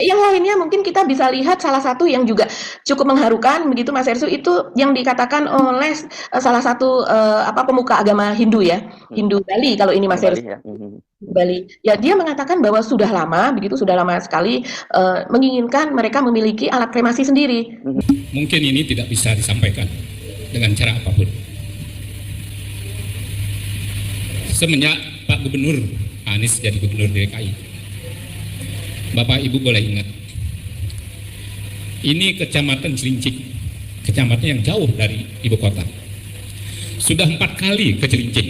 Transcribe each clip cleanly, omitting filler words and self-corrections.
Yang lainnya mungkin kita bisa lihat salah satu yang juga cukup mengharukan begitu Mas Ersu, itu yang dikatakan oleh salah satu apa pemuka agama Hindu ya, Hmm, Hindu Bali kalau ini Hindu Mas Bali Ersu. ya. Hmm. Bali. Ya, dia mengatakan bahwa sudah lama begitu, sudah lama sekali menginginkan mereka memiliki alat kremasi sendiri. Hmm. Mungkin ini tidak bisa disampaikan dengan cara apapun. Semenjak Pak Gubernur Anies jadi Gubernur DKI, Bapak Ibu boleh ingat, ini Kecamatan Cilincing, kecamatan yang jauh dari ibu kota. Sudah 4 kali ke Cilincing.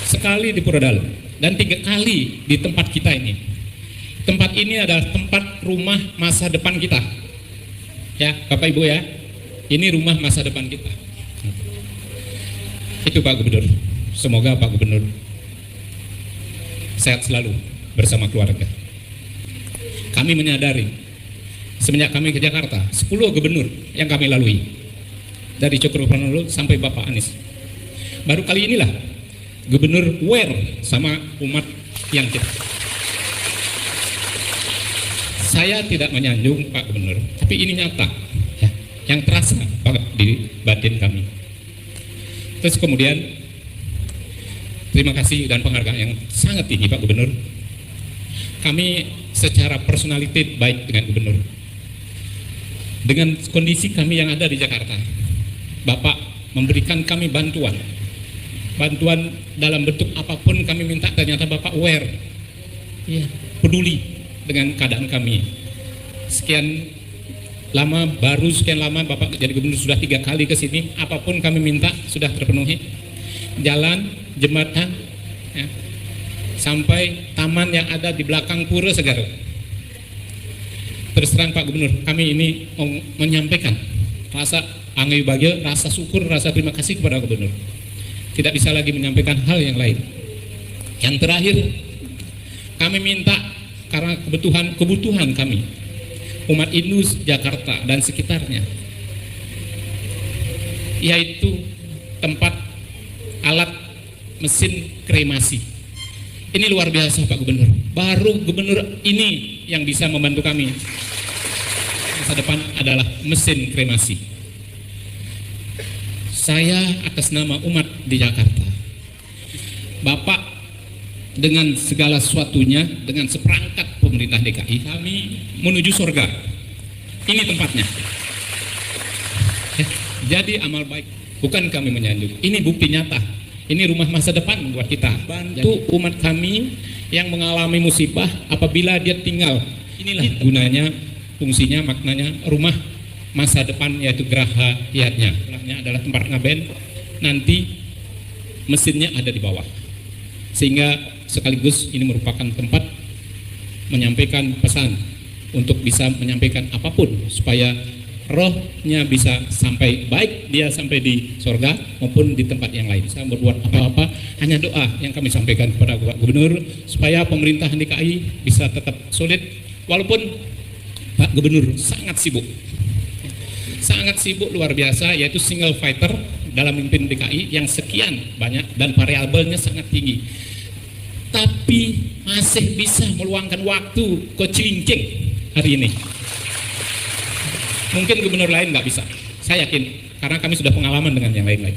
Sekali di Purwodalo dan 3 kali di tempat kita ini. Tempat ini adalah tempat rumah masa depan kita. Ya, Bapak Ibu ya. Ini rumah masa depan kita. Itu Pak Gubernur. Semoga Pak Gubernur sehat selalu bersama keluarga. Kami menyadari semenjak kami ke Jakarta, 10 gubernur yang kami lalui. Dari Cokroaminoto sampai Bapak Anies. Baru kali inilah Gubernur aware sama umat yang kita. Saya tidak menyanjung Pak Gubernur, tapi ini nyata, ya, yang terasa banget di batin kami. Terus kemudian terima kasih dan penghargaan yang sangat tinggi Pak Gubernur. Kami secara personality baik dengan Gubernur. Dengan kondisi kami yang ada di Jakarta, Bapak memberikan kami bantuan dalam bentuk apapun kami minta, ternyata Bapak aware, ya, peduli dengan keadaan kami. Sekian lama Bapak jadi gubernur sudah 3 kali ke sini, apapun kami minta sudah terpenuhi. Jalan, jembatan, ya, sampai taman yang ada di belakang Pura Segar. Terus terang Pak Gubernur, kami ini menyampaikan rasa angin bahagia, rasa syukur, rasa terima kasih kepada Gubernur. Tidak bisa lagi menyampaikan hal yang lain. Yang terakhir, kami minta karena kebutuhan kami, umat Hindu Jakarta dan sekitarnya, yaitu tempat alat mesin kremasi. Ini luar biasa Pak Gubernur. Baru Gubernur ini yang bisa membantu kami. Masa depan adalah mesin kremasi. Saya atas nama umat di Jakarta, Bapak dengan segala sesuatunya, dengan seperangkat pemerintah DKI, kami menuju surga. Ini tempatnya. Ya, jadi amal baik, bukan kami menyanjung. Ini bukti nyata. Ini rumah masa depan buat kita. Bantu umat kami yang mengalami musibah apabila dia tinggal. Inilah gunanya, fungsinya, maknanya rumah masa depan, yaitu geraha hiatnya. Adalah tempat ngaben, nanti mesinnya ada di bawah. Sehingga sekaligus ini merupakan tempat menyampaikan pesan untuk bisa menyampaikan apapun supaya rohnya bisa sampai, baik dia sampai di sorga maupun di tempat yang lain. Saya berbuat apa-apa, hanya doa yang kami sampaikan kepada Pak Gubernur supaya pemerintahan DKI bisa tetap solid walaupun Pak Gubernur sangat sibuk luar biasa, yaitu single fighter dalam memimpin DKI yang sekian banyak dan variabelnya sangat tinggi, tapi masih bisa meluangkan waktu ke Cilincing hari ini. Mungkin gubernur lain nggak bisa, saya yakin, karena kami sudah pengalaman dengan yang lain-lain.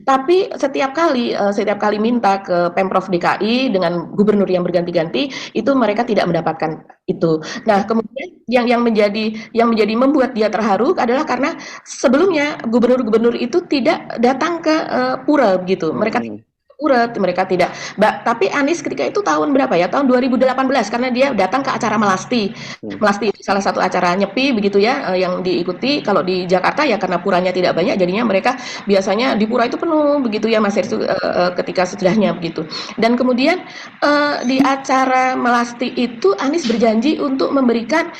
Tapi setiap kali minta ke Pemprov DKI dengan gubernur yang berganti-ganti, itu mereka tidak mendapatkan itu. Nah, kemudian yang menjadi membuat dia terharu adalah karena sebelumnya gubernur-gubernur itu tidak datang ke Pura begitu. Mereka uret, mereka tidak. Tapi Anies ketika itu tahun berapa ya? Tahun 2018 karena dia datang ke acara Melasti. Melasti itu salah satu acara nyepi begitu ya, yang diikuti. Kalau di Jakarta ya karena puranya tidak banyak, jadinya mereka biasanya di pura itu penuh begitu ya Mas Hersu, ketika sesudahnya begitu. Dan kemudian di acara Melasti itu Anies berjanji untuk memberikan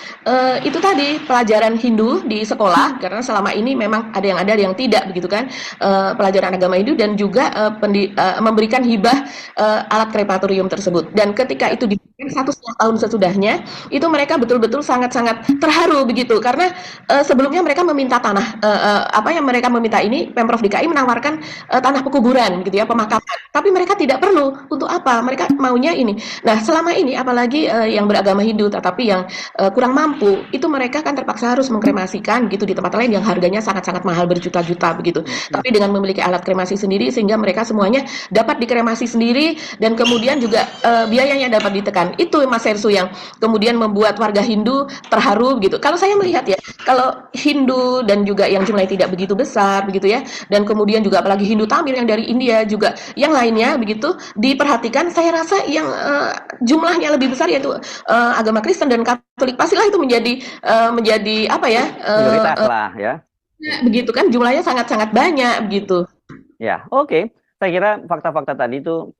itu tadi pelajaran Hindu di sekolah, karena selama ini memang ada yang tidak begitu kan, pelajaran agama Hindu, dan juga memberikan hibah alat krematorium tersebut. Dan ketika itu diberikan 1,5 tahun sesudahnya, itu mereka betul-betul sangat-sangat terharu begitu karena sebelumnya mereka meminta tanah apa yang mereka meminta ini Pemprov DKI menawarkan tanah pekuburan gitu ya, pemakaman. Tapi mereka tidak perlu. Untuk apa? Mereka maunya ini. Nah, selama ini apalagi yang beragama Hindu tetapi yang kurang mampu, itu mereka kan terpaksa harus mengkremasikan gitu di tempat lain yang harganya sangat-sangat mahal berjuta-juta begitu. Tapi dengan memiliki alat kremasi sendiri sehingga mereka semuanya dapat dikremasi sendiri dan kemudian juga biayanya dapat ditekan. Itu Mas Hersu yang kemudian membuat warga Hindu terharu gitu. Kalau saya melihat ya, kalau Hindu dan juga yang jumlahnya tidak begitu besar begitu ya, dan kemudian juga apalagi Hindu Tamil yang dari India juga yang lainnya begitu diperhatikan, saya rasa yang jumlahnya lebih besar yaitu agama Kristen dan Katolik pastilah itu menjadi apa ya Prioritas lah ya. begitu kan jumlahnya sangat-sangat banyak begitu. Ya, oke. Saya kira fakta-fakta tadi itu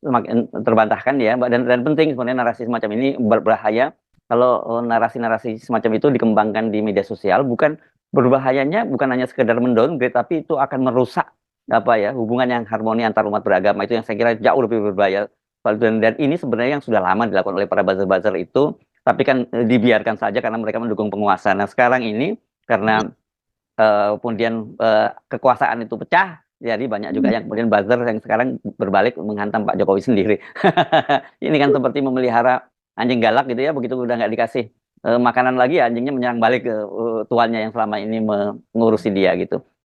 semakin terbantahkan ya, Mbak, dan penting sebenarnya narasi semacam ini berbahaya kalau narasi-narasi semacam itu dikembangkan di media sosial. Bukan berbahayanya bukan hanya sekedar mendowngrade, tapi itu akan merusak apa ya hubungan yang harmoni antar umat beragama, itu yang saya kira jauh lebih berbahaya. Dan ini sebenarnya yang sudah lama dilakukan oleh para buzzer-buzzer itu, tapi kan dibiarkan saja karena mereka mendukung penguasa. Nah sekarang ini karena kemudian kekuasaan itu pecah, jadi banyak juga yang kemudian buzzer yang sekarang berbalik menghantam Pak Jokowi sendiri. Ini kan seperti memelihara anjing galak gitu ya, begitu udah nggak dikasih makanan lagi, anjingnya menyerang balik ke tuannya yang selama ini mengurusi dia gitu.